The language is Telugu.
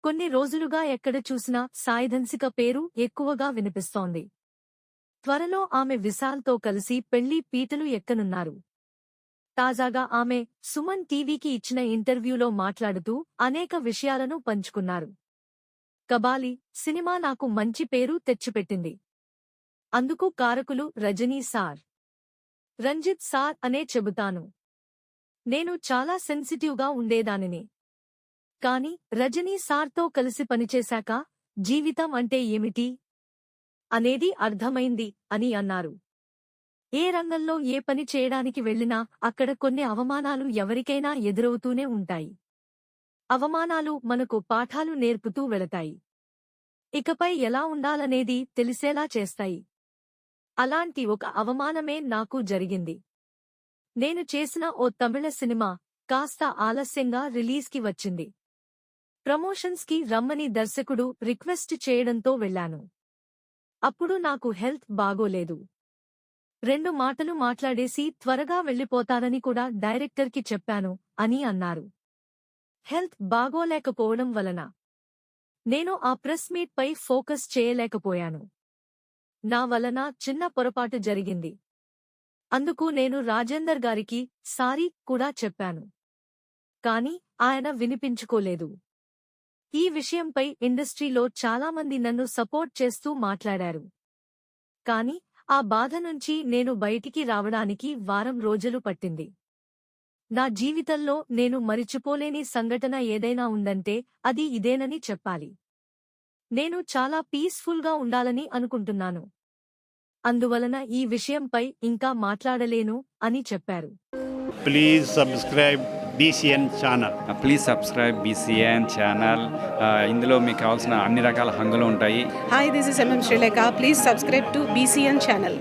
కొన్ని రోజులుగా ఎక్కడ చూసినా సాయిధన్సిక పేరు ఎక్కువగా వినిపిస్తోంది. త్వరలో ఆమె విశాల్తో కలిసి పెళ్లి పీటలు ఎక్కనున్నారు. తాజాగా ఆమె సుమన్ టీవీకి ఇచ్చిన ఇంటర్వ్యూలో మాట్లాడుతూ అనేక విషయాలను పంచుకున్నారు. కబాలి సినిమా నాకు మంచి పేరు తెచ్చిపెట్టింది. అందుకు కారకులు రజనీ సార్, రంజిత్ సార్ అనే చెబుతాను. నేను చాలా సెన్సిటివ్గా ఉండేదానిని. కాని రజనీ సార్తో కలిసి పనిచేశాక జీవితం అంటే ఏమిటి అనేది అర్థమైంది అని అన్నారు. ఏ రంగంలో ఏ పని చేయడానికి వెళ్లినా అక్కడ కొన్ని అవమానాలు ఎవరికైనా ఎదురవుతూనే ఉంటాయి. అవమానాలు మనకు పాఠాలు నేర్పుతూ వెళతాయి. ఇకపై ఎలా ఉండాలనేది తెలిసేలా చేస్తాయి. అలాంటి ఒక అవమానమే నాకు జరిగింది. నేను చేసిన ఓ తమిళ సినిమా కాస్త ఆలస్యంగా రిలీజ్కి వచ్చింది. ప్రమోషన్స్కి రమ్మని దర్శకుడు రిక్వెస్ట్ చేయడంతో వెళ్లాను. అప్పుడు నాకు హెల్త్ బాగోలేదు. 2 మాటలు మాట్లాడేసి త్వరగా వెళ్లిపోతానని కూడా డైరెక్టర్కి చెప్పాను అని అన్నారు. హెల్త్ బాగోలేకపోవడం వలన నేను ఆ ప్రెస్ మీట్ పై ఫోకస్ చేయలేకపోయాను. నా వలన చిన్న పొరపాటు జరిగింది. అందుకు నేను రాజేందర్ గారికి సారీ కూడా చెప్పాను. కాని ఆయన వినిపించుకోలేదు. ఈ విషయంపై ఇండస్ట్రీలో చాలామంది నన్ను సపోర్ట్ చేస్తూ మాట్లాడారు. కాని ఆ బాధ నుంచి నేను బయటికి రావడానికి వారం రోజులు పట్టింది. నా జీవితంలో నేను మరిచిపోలేని సంఘటన ఏదైనా ఉందంటే అది ఇదేనని చెప్పాలి. నేను చాలా పీస్ఫుల్గా ఉండాలని అనుకుంటున్నాను. అందువలన ఈ విషయంపై ఇంకా మాట్లాడలేను అని చెప్పారు. Please subscribe BCN channel. Please subscribe BCN channel. ఇందులో మీకు కావాల్సిన అన్ని రకాల హంగులు ఉంటాయి. Hi, this is MM Sri Lanka. Please subscribe to BCN channel.